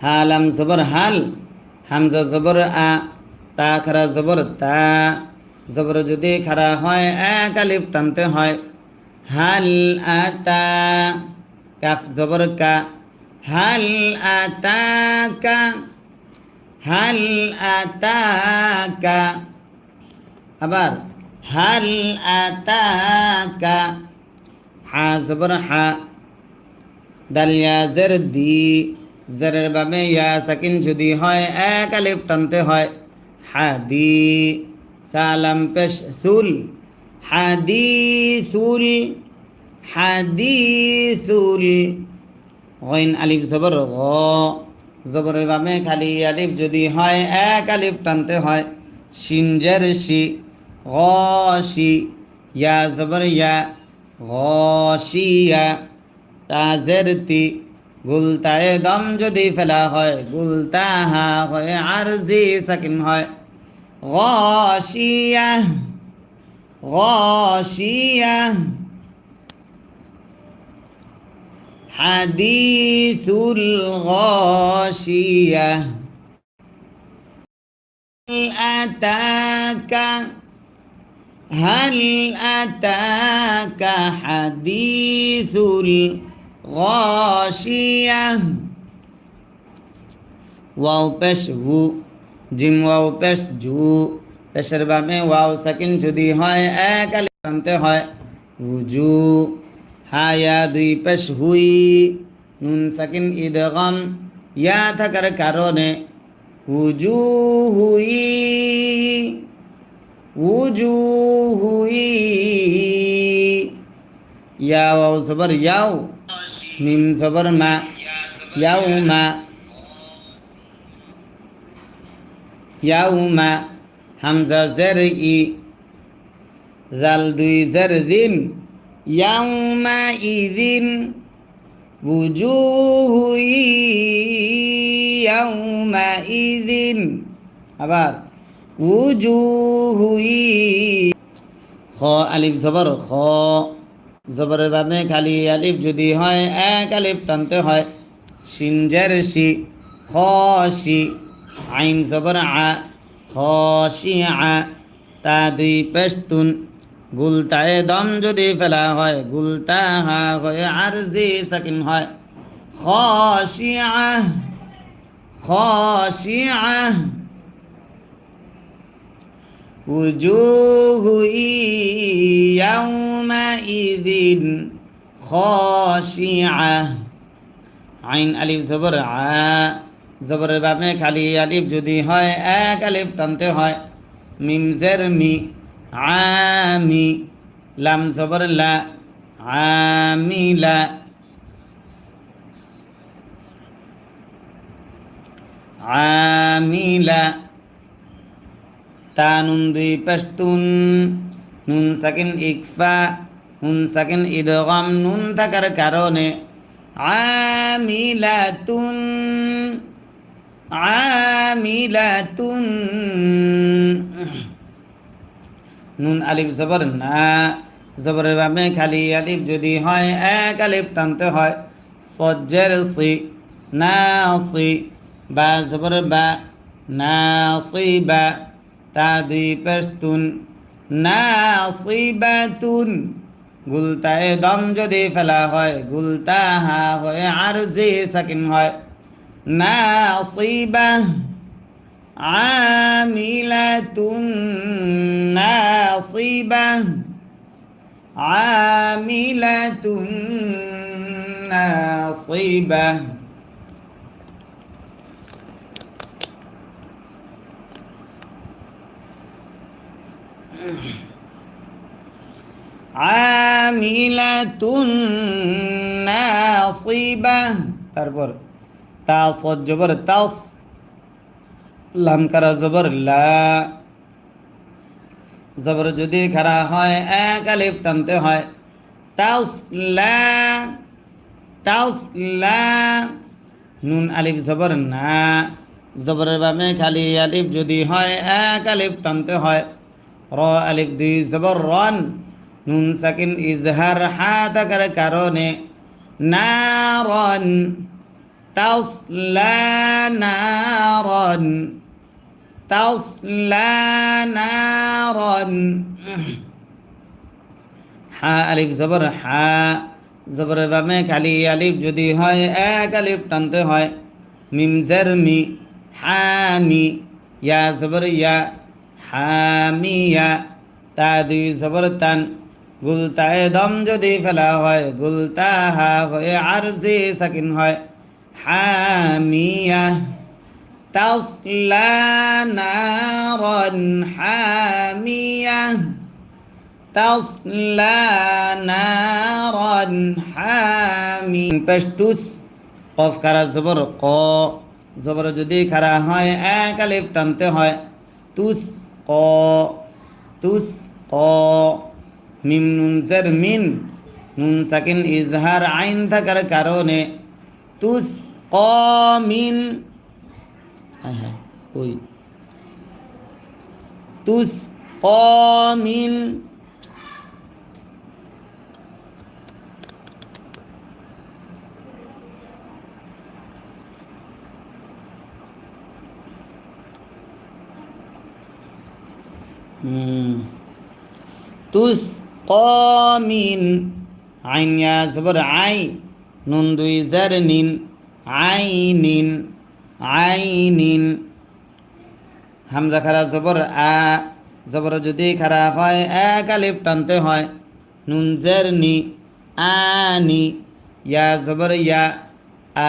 হালাম জবর হাল, হামজা জবর আ, তা খারা জবর তা, জবর যদি খারা হয় এক আলিফ টানতে হয়। হাল আতা, কাফ জবর কা, হাল আতাকা, হাল আতাকা। আবার হাল আতাকা, হা জবর হা, দালিয়া জের দি, জেরের বামে ইয়া সাকিন যদি হয় এক আলিফ টানতে হয়। হাদি, সালাম পেশ সুল, হাদিসুল, হাদিসুল। গইন আলিফ জবর গ, জবরের বামে খালি আলিফ যদি হয় এক আলিফ টানতে হয়। শিন জের শি, গশি, ইয়া জবর ইয়া, গশিয়া। তাজের তি, গুলতায়ে দম যদি ফেলা হয় গুলতাহা হয় আরজি সাকিন হয়। গশিয়া, গশিয়া। হাদিসুল গশিয়া। আতাকা, هل أتاك حديث الغاشية। ওয়াও পেশ হু, জিম ওয়াও পেশ জু, পেশের বামে ওয়াও সাকিন যদি হয় এক আলিফ টানতে হয়। হুজু, হায়া দুই পেশ হুই, নুন সাকিন ইদগাম ইয়া থাকার কারণে হুজু হুই, উজুহুই। ইয়া ওয়াও জবর ইয়াও, মিম জবর মা, ইয়াউমা, ইয়াউমা। হামজা জের ই, জাল দুই জের দিন, ইয়াউমা ইদিন, উজুহুই ইয়াউমা ইদিন। আবার উজুহুই। খ আলিফ জবর খ, জবরের বামে খালি আলিফ যদি হয় এক আলিফ টানতে হয়। শিন জের শি, খশি, আইন জবর আ, খশিআ। তা দুই পেশতুন, গুলতায়ে দম যদি ফেলা হয় গুলতাহা হয় আরজি সাকিন হয়। খশিআ, খশিআ। وجوه يومئذ خاشعة। আইন আলিফ জবর আ, জবরের বামে খালি আলিফ যদি হয় এক আলিফ টানতে হয়। মিম জের মি, আমি, লাম জবর লা, আমিলা, আমিলা। তা নুন দুই পেশতুন, নুন সাকিন ইকফা, নুন সাকিন ইদগাম নুন থাকার কারণে আমিলাতুন, আমিলাতুন। নুন আলিফ জবর না, জবরের বামে খালি আলিফ যদি হয় এক আলিফ টানতে হয়। সজ্জের সি, নাসি, বা জবর বা, নাসিবা। তা দুই পেশতুন, নাসিবাতুন। গুলতায়ে দম যদি ফেলা হয় গুলতাহা হয় আরজি সাকিন হয়। নাসিবা, আমিলাতুন নাসিবা, আমিলাতুন নাসিবা। আমিলাতুন নাসিবা। তারপর তা সদ জবর তাস, লাম কারা জবর লা, জবর যদি খারা হয় এক আলিফ টানতে হয়। তাসলা, তাসলা। নুন আলিফ জবর না, জবরের বামে খালি আলিফ যদি হয় এক আলিফ টানতে হয়। র আলিফ দুই জবর রন, নুন সাকিন ইজহার হা থাকার কারণে নারন, তাসলা নারান তাসলা নারান হা আলিফ জবর হা জবরের বামে খালি আলিফ যদি হয় এক আলিফ টানতে হয় মিম জের মি হামি ইয়া জবর ইয়া হামিয়া তা দুই জবর তান গুলতায় দম যদি ফেলা হয় গুলতা হা হয়ে আরজি সাকিন হয় হামিয়া তাসলা নারান হামিয়া তাসলা নারান হামি পেশতুস কফ খারা জবর ক জবর যদি খারা হয় এক আলিফ টানতে হয় তুস ক তুস ক মিম নুন জের মিন নুন সাকিন ইজহার আইন থাকার কারণে তুস ক মিন ওই তুস ক মিন তুস কমিন আইন ইয়া জবর আই নুন দুই জার নিন আইনিন আইনিন হামজা খারা জবর আ জবর যদি খারা হয় এক আলিফ টানতে হয় নুন জার নি আনি ইয়া জবর ইয়া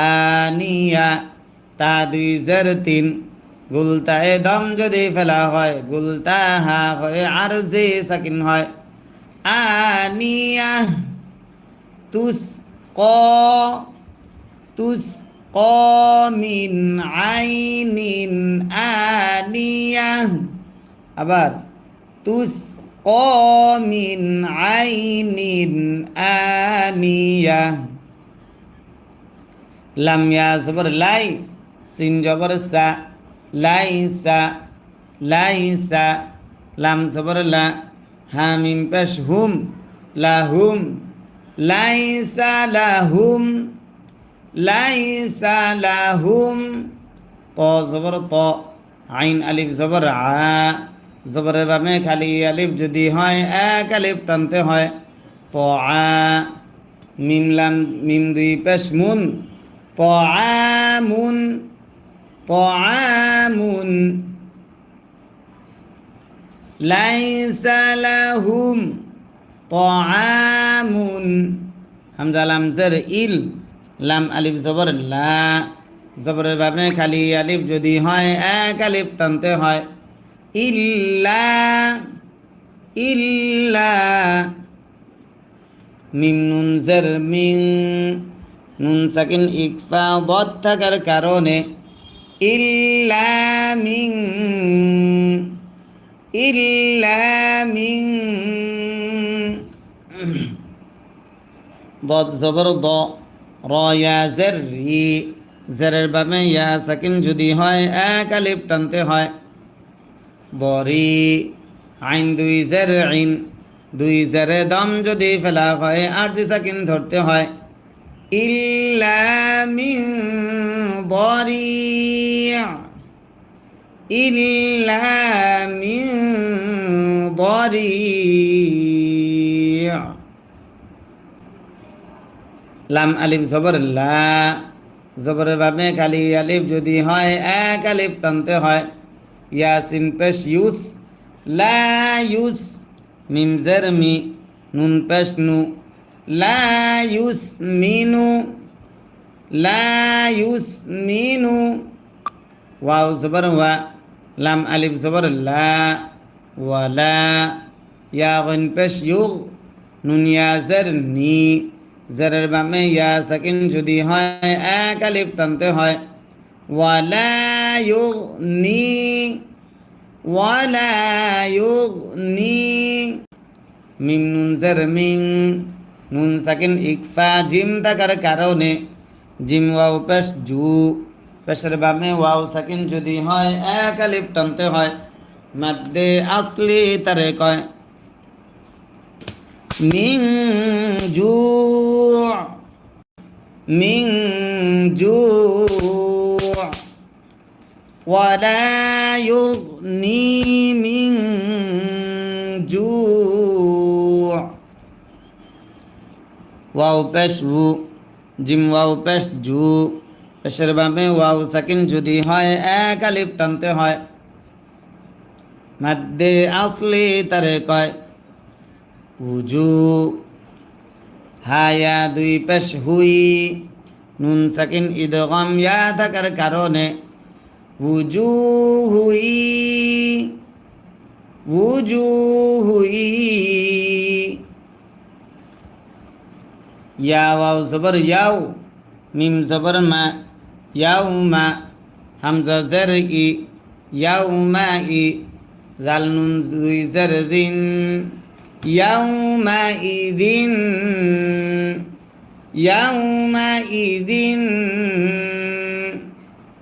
আনিয়া তা দুই জার তিন গুলতায় দম যদি ফেলা হয় গুলতা হা হয়ে আরজি সাকিন হয় আনিয়া তুস ক মিন আইনিন আনিয়া আবার তুস ক মিন আইনিন আনিয়া লাম ইয়া জবর লাই সিন জবর সা লাইসা লাইসা লাম জবর লা হা মিম পেশ হুম লাহুম লাইসা লাহুম লাইসা লাহুম ত জবর ত আইন আলিফ জবর আ জবরের বামে খালি আলিফ যদি হয় এক আলিফ টানতে হয় ত আ মিম লাম মিম দুই পেশ মুন ত আমুন طعام ليس لهم طعام হামজা লাম জের ইল লাম আলিফ জবর লা জবরের বামে খালি আলিফ যদি হয় এক আলিফ টানতে হয় ইল্লা ইল্লা মিম নুন জের মিন নুন সাকিন ইকফা বদ থাকার কারণে ইল্লা মিন ضاد জবর দ র ইয়া জের রি জেরের বামে ইয়া সাকিন যদি হয় এক আলিফ টানতে হয় দরি আইন দুই জের আইন দুই জেরে দম যদি ফেলা হয় আরজি সাকিন ধরতে হয় ইল্লা মিন ضريع إلا من ضريع লাম আলিফ জবর লা জবরের বামে খালি আলিফ যদি হয় এক আলিফ টানতে হয় ইয়াসিন পেশ ইউস লা ইউস মিম জের মি নুন পেশ নু লা ইউস মিনু লা ইউস মিনু ওয়াও জবর ওয়া লাম আলিফ জবর লা ওয়ালা ইয়া গন পেশ ইউ নুন ইয়া জের নি জেরের বামে ইয়া সাকিন যদি হয় এক আলিফ টানতে হয় ওয়ালা ইউগনি ওয়ালা ইউগনি মিম নুন জের মিন নুন সাকিন ইকফা জিম থাকার কারণে জিম ওয়াও পেশ জু পেশের বামে ওয়াও সাকিন যদি হয় এক আলিফ টানতে হয় মাদ্দে আসলি তারে কয় মিন জু মিং জু ولا يغني من جوع ওয়াও পেশ উ জিম ওয়াও পেশ জু পেশের বামে ওয়াও সাকিন যদি হয় এক আলিফ টানতে হয় মাদ্দে আসলি তারে কয় উজু হায়া দুই পেশ হুই নুন সাকিন ইদগম ইয়া থাকার কারণে উজু হুই ইয়া ওয়াও জবর ইয়াও মিম জবর মা ইয়াও মা হামজা জের ই ইয়াও মা ই জাল নুন দুই জের দিন ইয়াও মা ইদিন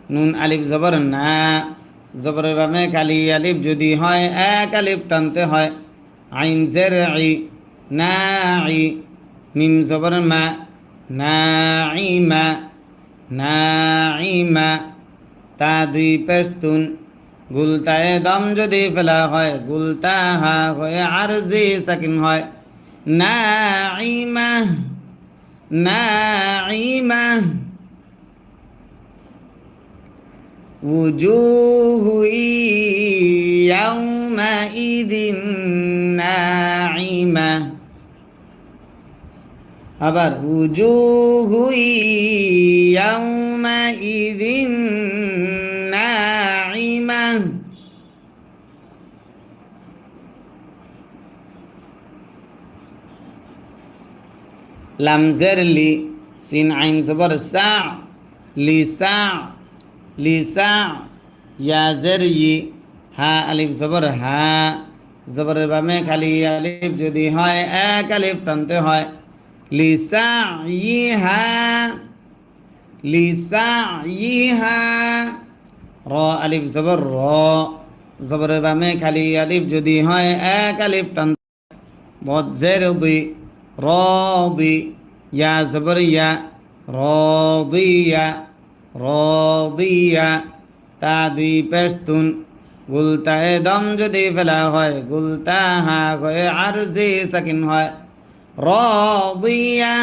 নুন আলিফ জবর না জবরের বামে খালি আলিফ যদি হয় এক আলিফ টানতে হয় আইন জের ই না ই মিম জবর মা নাইমা তা দুই পেস্তুন গুলতায় দম যদি ফেলা হয় গুলতা হা হয়ে আরজি সাকিন হয় নাইমা উজুহু ইয়াউমাইদিন নাইমা আবার উজুহু ইয়াউমাইদিন নাইমা লাম জের লি সিন আইন জবর সা লিসা ইয়া জের ই হা আলিফ জবর হা জবরের বামে খালি আলিফ যদি হয় এক আলিফ টানতে হয় লিসা ইহা র আলিফ জবর র জবরের বামে খালি আলিফ যদি হয় এক আলিফ টানতে বদ জের দি রাদি ইয়া জবর ইয়া রাদিয়া তা দুই পেস্তুন গুলতায় দম যদি ফেলা হয় গুলতা হা হয়ে আরজি সাকিন হয় রাদিয়া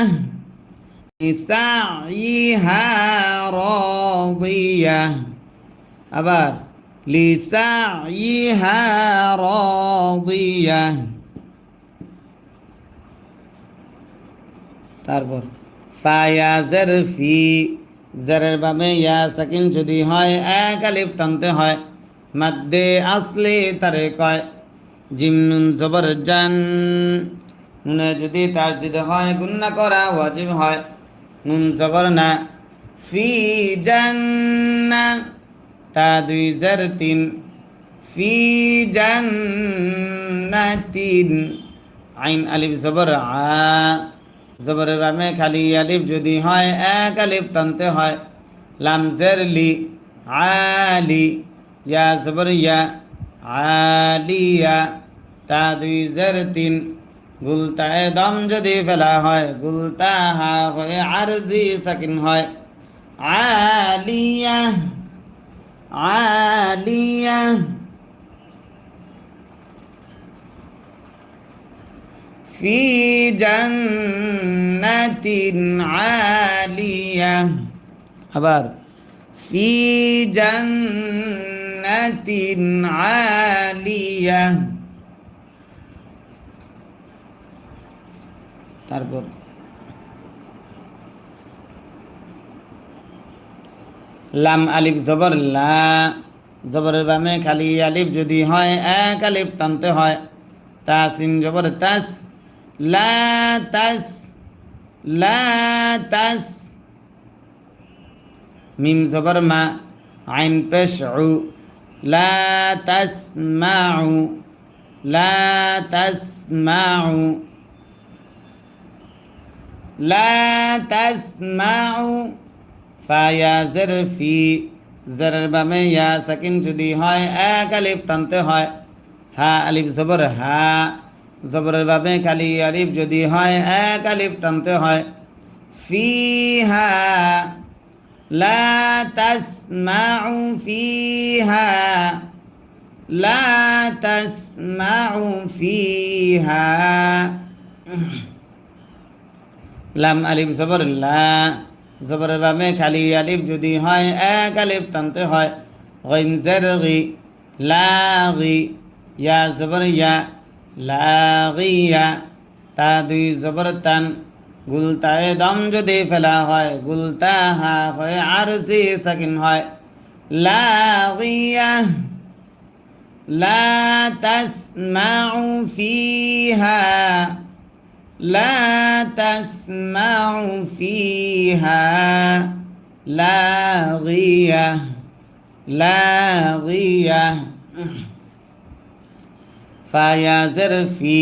লিসাইহা রাদিয়া আবার লিসাইহা রাদিয়া তারপর ফায়া জের ফি জেরের বামে ইয়া সাকিন যদি হয় এক আলিফ টানতে হয় মাদ্দে আসলি তারে কয় জিম নুন জবর জান নুনে যদি তাসদিদ হয় গুন্না করা ওয়াজিব হয় নুন জবর না ফি জান্না তা দুই জের তিন ফি জান্নাতিন আইন আলিফ জবর আ জবরের বামে খালি আলিফ যদি হয় এক আলিফ টানতে হয় লাম জের লি আলি ইয়া জবর ইয়া আলিয়া তা দুই জের তিন গুলতায় দম যদি ফেলা হয় গুলতা হা হয়ে আরজি সাকিন হয় আলিয়া في جنة عالية আবার في جنة عالية তারপর লাম আলিফ জবর লা জবরের বামে খালি আলিফ যদি হয় এক আলিফ টানতে হয় তাসিন জবর তাস লা তাস মিম জবর মা আইন পেশ উ লা তাসমাউ ফায়া জের ফি জেরের বামে ইয়া সাকিন যদি হয় এক আলিফ টানতে হয় হা আলিফ জবর হা জবরের বামে খালি আলিফ যদি হয় এক আলিফ টানতে হয় ফিহা লা তাসমাউ ফিহা লা তাসমাউ ফিহা লাম আলিফ জবর লা জবরের বামে খালি আলিফ যদি হয় এক আলিফ টানতে হয় গইন জারগি লাগি ইয়া জবর ইয়া লাগিয়া তা দুই জবর তান গুলতায় দম যদি ফেলা হয় গুলতা হা হয় আরজি সাকিন হয় লাগিয়া লা তাসমাউ ফিহা لا تسمع فيها لاغية لاغية ফায়া জের ফি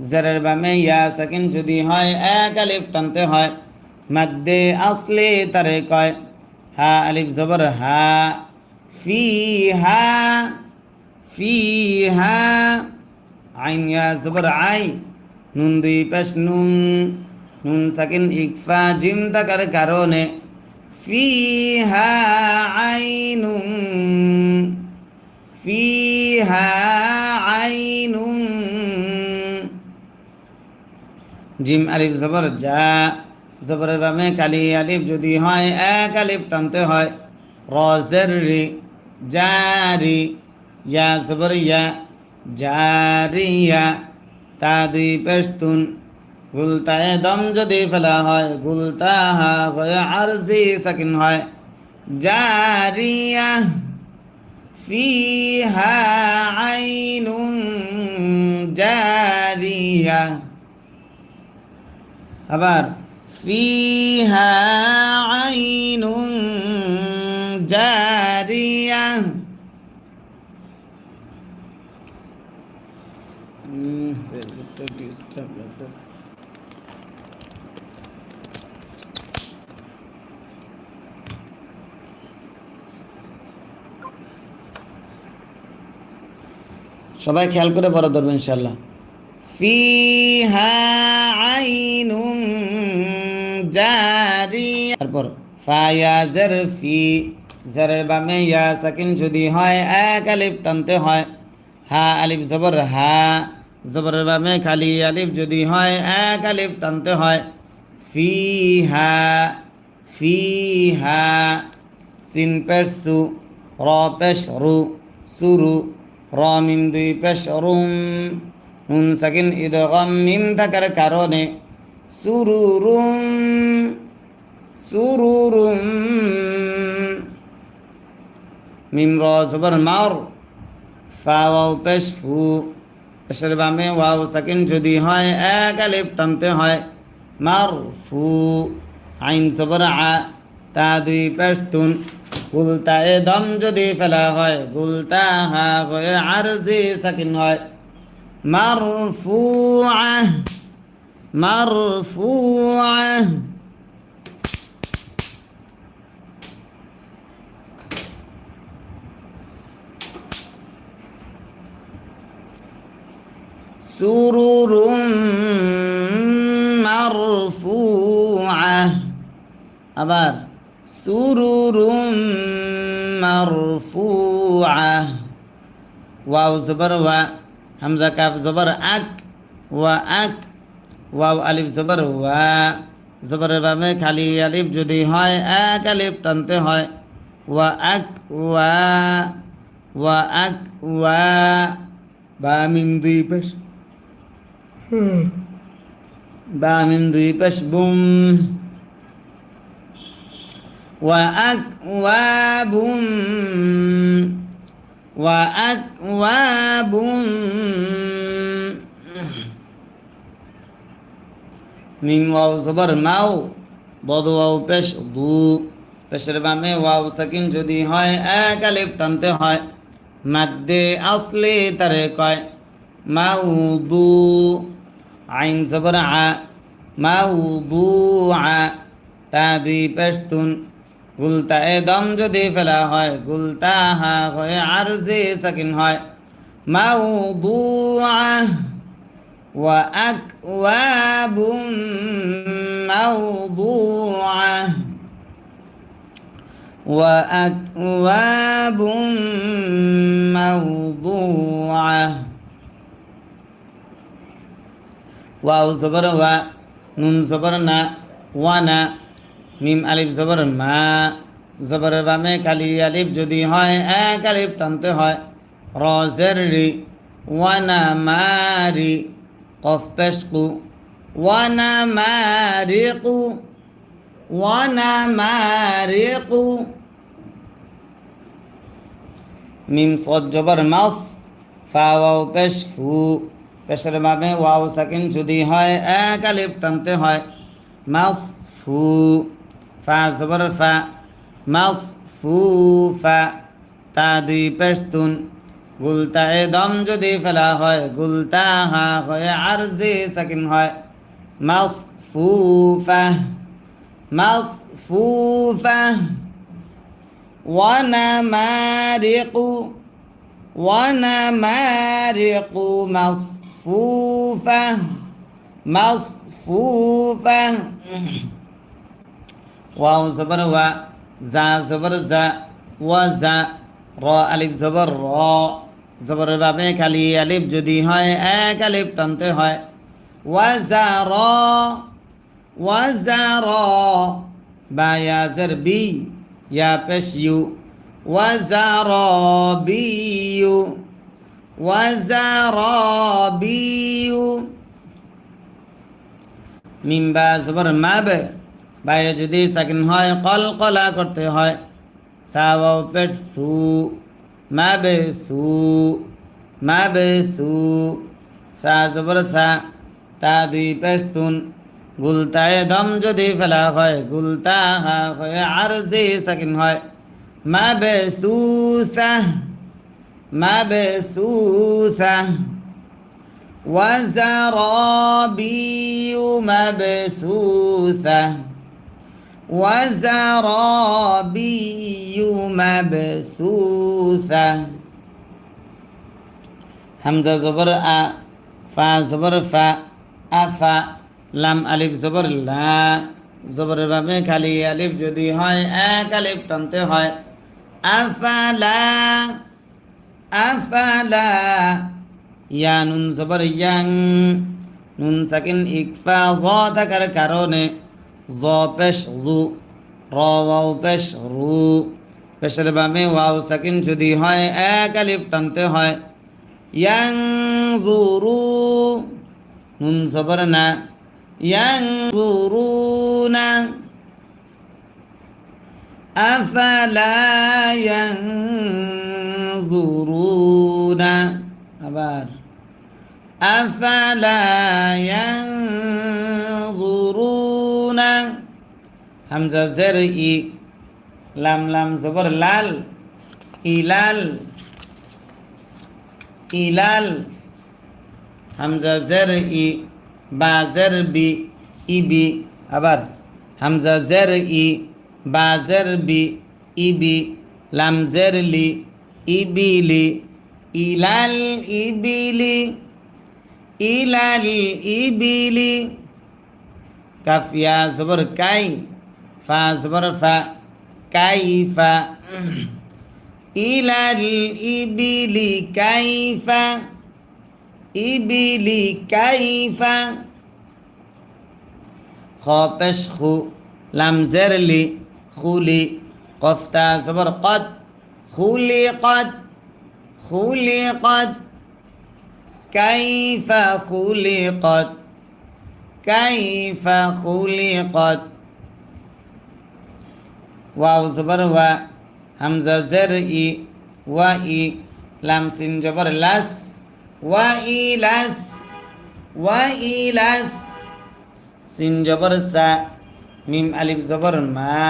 জেরের বামে ইয়া সাকিন যদি হয় এক আলিফ টানতে হয় মাদ্দে আসলে তারে কয় হা আলিফ জবর হা ফিহা ফিহা আইন ইয়া জবর আই নুন দুই পেশ নুন নুন সাকিন ইকফা জিম থাকার কারণে ফিহা আইনুন ফিহা আইনুন জিম আলিফ জবর যা জবরের বামে কালি আলিফ যদি হয় এক আলিফ টানতে হয় রজের রি জারি ইয়া জবর ইয়া জারিয়া তা দুই পেশতুন গুলতায় দম যদি ফেলা হয় গুলতা হা হয় আরজি সাকিন হয় জারিয়া ফিহা আইনুন জারিয়া আবার ফিহা আইনুন জারিয়া ডিস্টার্ব লাগতেছে সবাই খেয়াল করে পড়া ধরবে ইনশাআল্লাহ ফিহা আইনুন জারিয়া তারপর ফায়া জার ফি জারের বামে ইয়া সাকিন যদি হয় এক আলিফ টানতে হয় হা আলিফ জবর হা জবরের বামে খালি আলিফ যদি হয় এক আলিফ টানতে হয় ফিহা ফিহা সিন পেশ সু র পেশ রু সুরু র মিম দুই পেশ রুম নুন সাকিন ইদগাম মিম থাকার কারণে সুরুরুম সুরুরুম মিম র জবর মার ফা ওয়াও পেশ ফু পেশের বামে ওয়াও সাকিন যদি হয় এক আলিফ টানতে হয় মারফু আইন জবর আ তা দুই পেশ তুন গুলতায় দম যদি ফেলা হয় গুলতা হা হয়ে আরজি সাকিন হয় মারফুআ মারফুআ সুরুরুম মারফুআ আবার সুরুরুম মারফুআ ওয়াও জবর ওয়া হামজা কাফ জবর আক ওয়া আক ওয়াও আলিফ জবর ওয়া জবরের বামে খালি আলিফ যদি হয় এক আলিফ টানতে হয় ওয়া আক ওয়া আক ওয়া বা মিম দুই পেশ বা মিম দুই পেশ বুম ওয়া আক ওয়া বুম ওয়া আক ওয়া বুম মিম ওয়াও জবর মাও বদ ওয়াও পেশ দু পেশের বামে ওয়াও সাকিন যদি হয় এক আলিফ টানতে হয় মাদ্দে আসলে তারে কয় মাউদু আইন জবর আ মাউদু আ তা দুই পেশ তুন গুলতায় দম যদি ফেলা হয় গুলতা হা হয় আরজি সাকিন হয় মাউদু আ ওয়া আকওয়াবুম موضوعة وأكواب موضوعة واو زبر و নুন জবর না ওয়ানা মিম আলিফ জবর মা জবরের বামে খালি আলিফ যদি হয় এক আলিফ টানতে হয় র জের রি ওয়ানা মারি কফ পেশ কু ওয়ানা মারিকু ওয়ানা মারিকু মিম সদ জবর মাস ফা ওয়াও পেশ ফু পেশের বামে ওয়াও সাকিন যদি হয় এক আলিফ টানতে হয় মাস ফু ফা জবর ফা মাস ফু ফা তা দুই পেশতুন গুলতায়ে দম যদি ফেলা হয় গুলতা হা হয়ে আরজি সাকিন হয় মাস ফু ফা মাস ফু ফা ওয়ানা মারিকু ونمارق مصفوفة مصفوفة واو زبر و زا زبر زا وزا را আলিফ জবর র জবরের বামে খালি আলিফ যদি হয় এক আলিফ টানতে হয় ওয়াজারা বা ইয়াজের বি ইয়া পেশ ইউ وزرابي وزرابي মিম বা জবর মাব বায়ে যদি সাকিন হয় কলকলা করতে হয় সাওয়াও পেট সু মাবে সু মাবে সু সা জবর সা তা দুই পেশতুন গুলতায়ে দম যদি ফেলা হয় গুলতা হা হয়ে আরজি সাকিন হয় مبثوثة مبثوثة وزرابي مبثوثة وزرابي مبثوثة همزة زبر أ فا زبر فا أفا লাম আলিফ জবর লা জবরের বামে খালি আলিফ যদি হয় এক আলিফ টানতে হয় আফালা আফালা ইয়া নুন জবর ইয়াং নুন সাকিন ইকফা জ থাকার কারণে জ পেশ জু র ওয়াও পেশ রু পেশের বামে ওয়াও সাকিন যদি হয় এক আলিফ টানতে হয় ইয়াং জুরু নুন জবর না ينظرون أفلا ينظرون أبار أفلا ينظرون همزة زرئي لام لام زبر لال إلال إلال همزة زرئي বাজের বি ইবি আবার হামজা জের ই বাজের বি ইবি লামজের লি ইবিলি ইলাল ইবিলি ইলাল ইবিলি কাফিয়া জবর কাই ফা জবর ফা কাইফা ইলাল ইবিলি কাইফা ইবিলি কাইফা খ পেশ খু লাম জের লি খুলি কফতা জবর কদ খুলি কদ খুলি কদ কাইফা খুলি কদ কাইফা খুলি কদ ওয়াও জবর ওয়া হামজা জের ই ওয়া ই লাম সিন জবর লাস وإلس وإلس সিন জবর সা মিম আলিফ জবর মা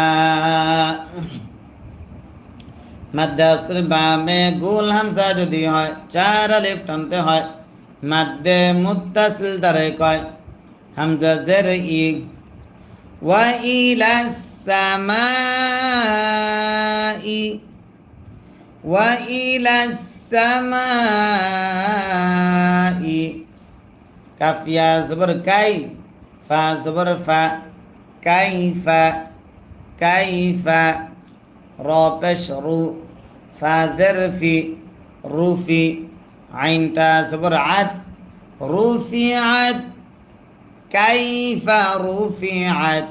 মাদ্দে আসর বামে গোল হামজা যদি হয় চার আলিফ টানতে হয় মাদ্দে মুত্তাসিল দ্বারে কয় হামজা জের ই ওয়া ইলাস সামাই ওয়া ইলাস সামাই কাফিয়া জবর কাই ফা জবর ফা কাইফা কাইফা র পেশ রু ফা জের ফি রুফি আইনটা জবর আত রুফিআত কাইফা রুফিআত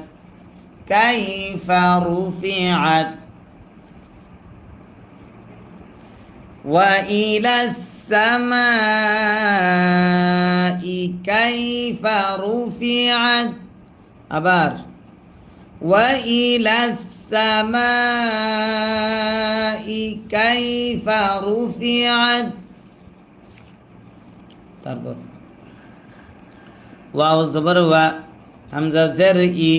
কাইফা রুফিআত وإلى السماء كيف رفعت আবার وإلى السماء كيف رفعت তারপর ওয়াও জবর ওয়া হামজা জের ই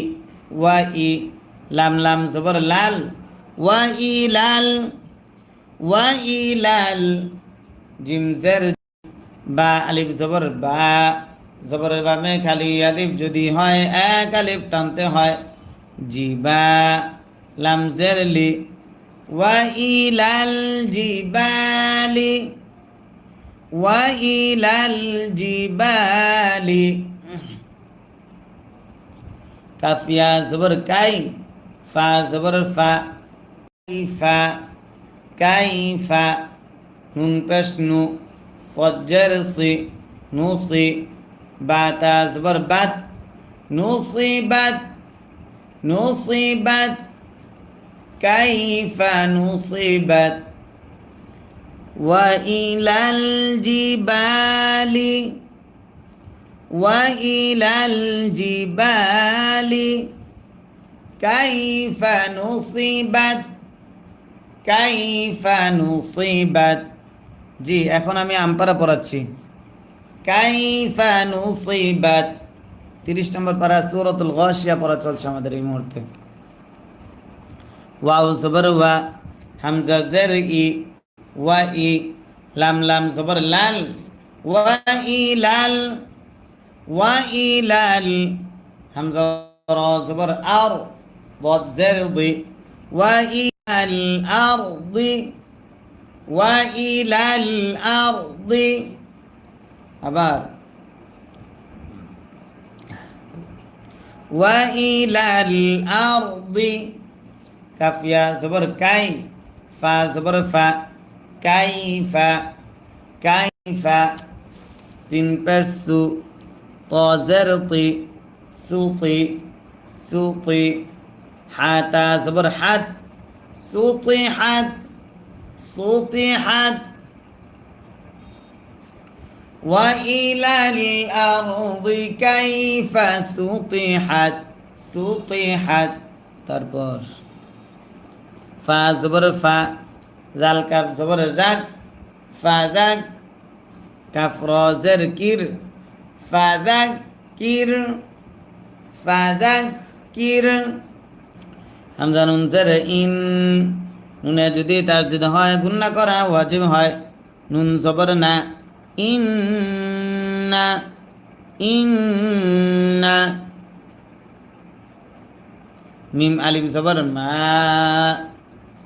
ওয়া ই লাম লাম জবর লাল ওয়া ইলাল ওয়া ইলাল জিম জের বা আলিফ জবর বা জবরের বামে খালি আলিফ যদি হয় এক আলিফ টানতে হয় জিবা লাম জের লি ওয়া ইলাল জিবালি ওয়া ইলাল জিবালি কাফিয়া জবর কাই ফা জবর ফা কাইফা কাইফা নুন পেশ নু সজ্জের সি নুসি বাতা জবর বাত নুসিবাত নুসিবাত কাইফা নুসিবাত وإلى الجبال وإلى الجبال كيف نصبت كيف نصبت জি এখন আমি আমপারা পড়াচ্ছি কাইফা নুসিবাত 30 নম্বর পারা সূরাতুল গাশিয়া পড়া চলছে আমাদের এই মুহূর্তে ওয়াও জবর ওয়া হামজা জের ই ওয়া ই লাম লাম জবর লাল ওয়া ইলাল ওয়া ইলাল হামজা র জবর আর ضاد জের দি ওয়া ইলাল আরদি ওয়া ইলাল আরদি আবার ওয়া ইলাল আরদি কাফিয়া জবর কাই ফা জবর ফা কাইফা কাইফা সিন পেশ সু ত জের তি সুতি সুতি হাতা জবর হাত সুতিহাত সুতিহাত وإلى الأرض كيف سطحت سطحت তারপর ফা জবর ফা জাল কাফ জবর রাক ফাদাক কাফ র জের কির ফাদাক কির ফাদাক কির হামজা নুন জের ইন নুনে যদি তাসদীদ হয় গুণনা করা ওয়াজিব হয় নুন জবর না ইন্না ইন্না মিম আলিফ জবর মা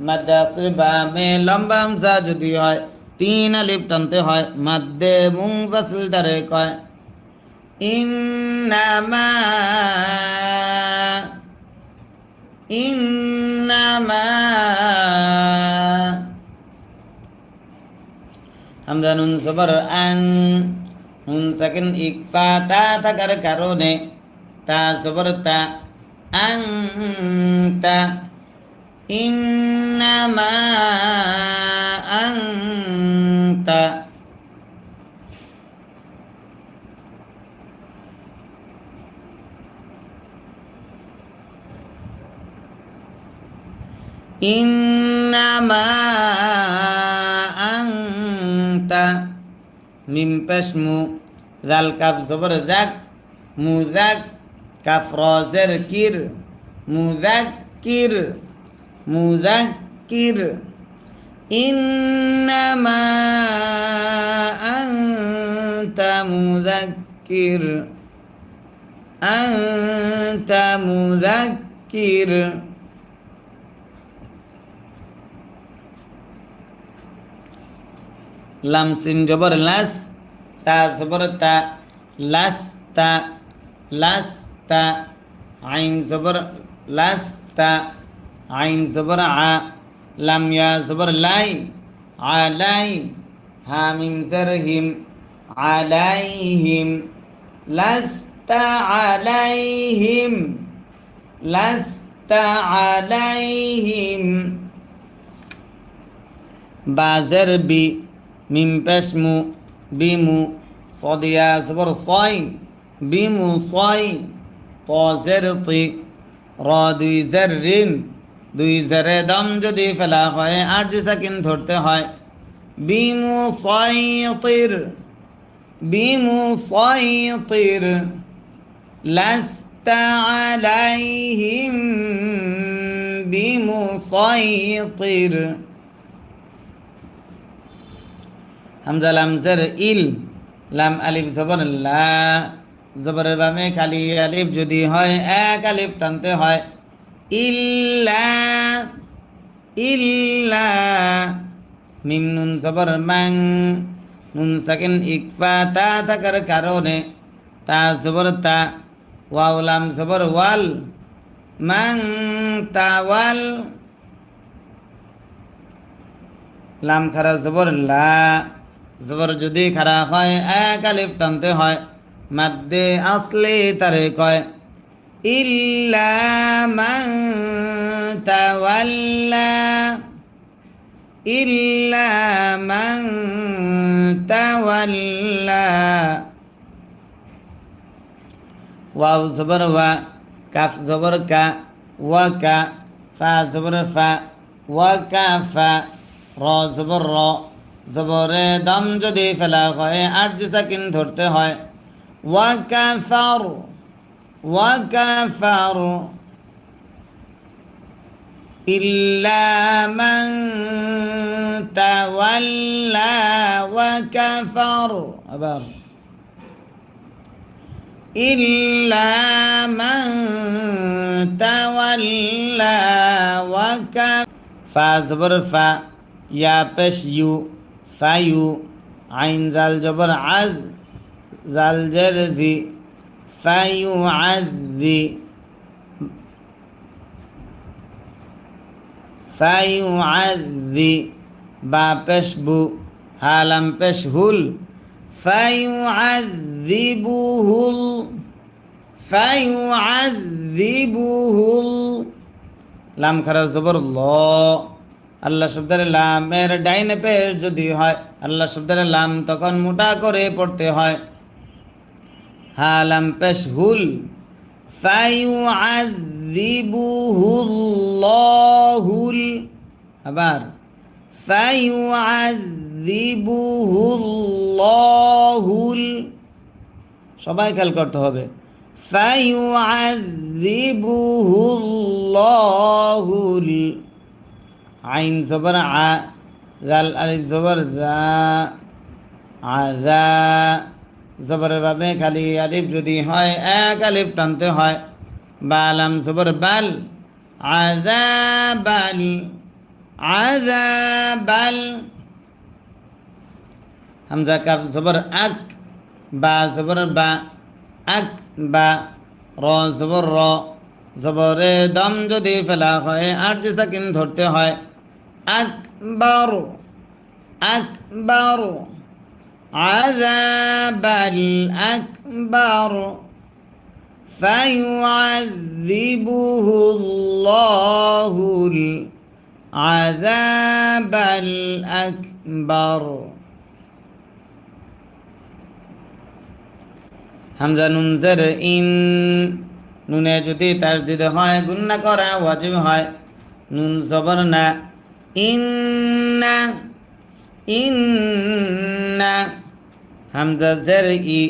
মাদ্দে বা মে লম্বা হামজা যদি হয় 3 আলিফ টানতে হয় মাদ্দে মুনফাসিল দারে কয় ইন্নামা ইন্নামা হামজা নুন জবর আন নুন সাকিন ইকফা তা থাকার কারণে তা জবর তা আনতা ইন্নামা আনতা ইন্নামা আনতা মিম পেশ মু জাল কাফ জবর জাক মুজাক কাফ র জের কির মুজাক্কির মুজাক্কির ইন্নামা আনতা মুজাক্কির আনতা মুজাক্কির লাম সিন জবর লাস তা জবর তা লাস তা লাস তা আইন জবর লাস্তা, আইন জবর আ, লাম ইয়া জবর লাই, আলাই, হা মিম জের হিম, আলাইহিম, লাস্তা আলাইহিম, লাস্তা আলাইহিম। বাজের বি, মিম পেশ মু, বিমু, সদিয়া জবর সয়, বিমু সয়, তজের তি, র দুই জের রিন, দুই জেরে দম যদি ফেলা হয় আট সেকেন্ড ধরতে হয়। বিমু সয়তির, বিমু সয়তির, লাস্তা আলাইহিম বিমুসাইতির। হামজা লাম জের ইল, লাম আলিফ জবর লা, জবরের বামে খালি আলিফ যদি হয় এক আলিফ টানতে হয়। ইল্লা, ইল্লা, মিম নুন জবর মাং, নুন সাকিন ইকফা তা থাকার কারণে তা জবর তা, ওয়াও লাম জবর ওয়াল, মাং তাওয়াল, লাম খারা জবর লা, জবর যদি খারা হয় এক আলিফ টানতে হয়। মাদ্দে আসলে তারে কয় ইল্লা মান তাওয়াল্লা, ইল্লা মান তাওয়াল্লা। ওয়াও জবর ওয়া, কাফ জবর কা, ওয়া কা, ফা জবর ফা, ওয়া কাফা, র জবর র, জবরে দম যদি ফেলা হয় আট সেকেন্ড ধরতে হয়। ওয়া কাফার, ওয়া কাফার, ইল্লা মান তাওয়াল্লা ওয়া কাফার। আবার ইল্লা মান তাওয়াল্লা ওয়া কাফার। ফা জবর ফা, ইয়া পেশ ইউ, ফায়ু, আইন জাল জবর আজ, জাল জের দি, ফায়ু আযি, ফায়ু আযি, বা পেশ বু, হালাম পেশ হুল, ফায়ু আযিবুহুল, ফায়ু আযিবুহুল। লাম খারা জবর ল, আল্লাহ শব্দের লামের ডাইনে পেশ যদি হয় আল্লাহ শব্দের লাম তখন মোটা করে পড়তে হয়। হা লাম পেশ হুল, ফায়ুআযিবুহুল্লাহুল। আবার ফায়ুআযিবুহুল্লাহুল। সবাই খেয়াল করতে হবে। ফায়ুআযিবুহুল্লাহুল। আইন জবর আ, জাল আলিফ জবর জা, আযা, জবরের ভাবে খালি আলিফ যদি হয় এক আলিফ টানতে হয়। বা লাম জবর বাল, আযাবাল, আযাবাল। হামজা কাফ জবর আক, বা জবর বা, আক বা, র জবর র, জবরে দম যদি ফেলা হয় আট সেকেন্ড ধরতে হয়। আকবার, আকবার, আযাবাল আকবার। ফায়ুআযিবুহুল্লাহুল আযাবাল আকবার। হামজা নুন জের ইন, নুনে যদি তাসদিদ হয় গুন্না করা ওয়াজিব হয়। নুন জবর না, ইন্না, ইন্না। হামজা জের ই,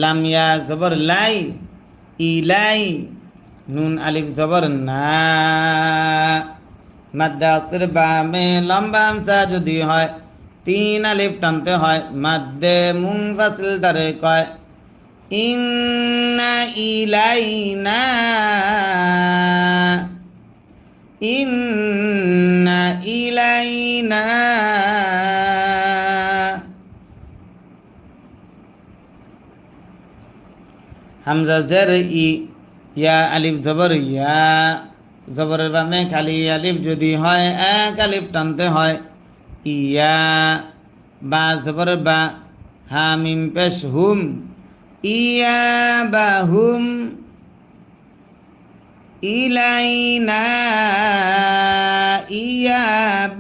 লাম ইয়া জবর লাই, ইলাই, নুন আলিফ জবর না। মাদ্দে আসর বামে লম্বা হামজা যদি হয় তিন আলিফ টানতে হয়। মাদ্দে মুনফাসিল তারে কয় ইন্না ইলাইনা, ইন্না ইলাইনা। হামজা জের ই, ইয়া আলিফ জবর ইয়া, জবরের বামে খালি আলিফ যদি হয় এক আলিফ টানতে হয় ইয়া। বা জবর বা, হা মিম পেশ হুম, ইয়া বা হুম, ইলাইনা ইয়া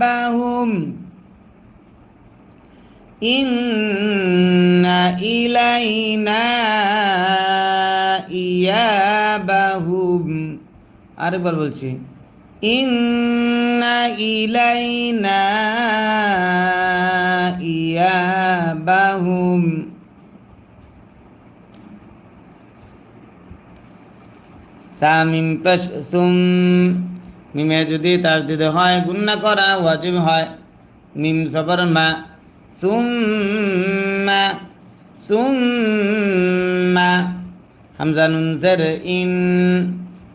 বা হুম, ইন্না ইলাইনা ইয়াবাহুম। আরেকবার বলছি, ইন্না ইলাইনা ইয়াবাহুম। সামিম পেশ সুম, মিমে যদি তাসদিদ হয় গুন্না করা ওয়াজিব হয়। মিম জবর মা, সুম্মা সুম্মা। হামজা নুন জের ইন,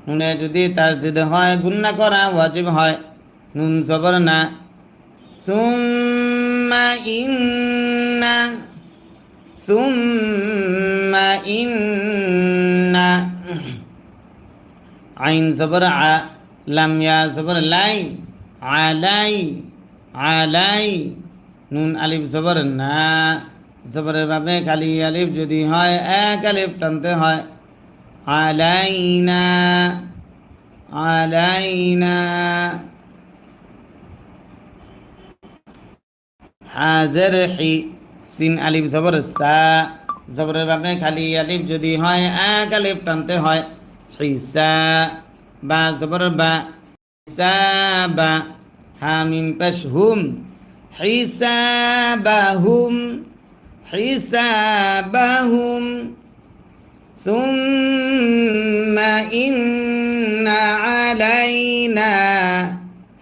নুনে যদি তাসদিদ হয় গুন্না করা ওয়াজিব হয়। নুন জবর না, সুম্মা ইন্না সুম্মা ইন্না। আইন জবর আ, লাম ইয়া জবর লাই, আলাই আলাই। নুন আলিফ জবর না, জবরের ভাবে খালি আলিফ যদি হয় এক আলিফ টানতে হয় আলাইনা আলাইনা। হাজের হি, সিন আলিফ জবর সা, জবরের ভাবে খালি আলিফ যদি হয় এক আলিফ টানতে হয় হিসা। বা জবর বা, হিসাবা, হা মিম পেশ হুম, হিসাবাহুম হিসাবাহুম। সুম্মা ইন্না আলাইনা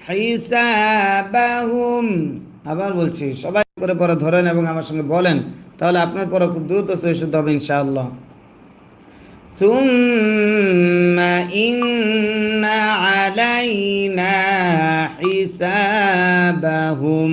হিসাবাহুম। আবার বলছি, সবাই করে পরে ধরেন এবং আমার সঙ্গে বলেন, তাহলে আপনার পরে খুব দ্রুত সহি শুদ্ধ হবে ইনশাআল্লাহ। ثم إن علينا حسابهم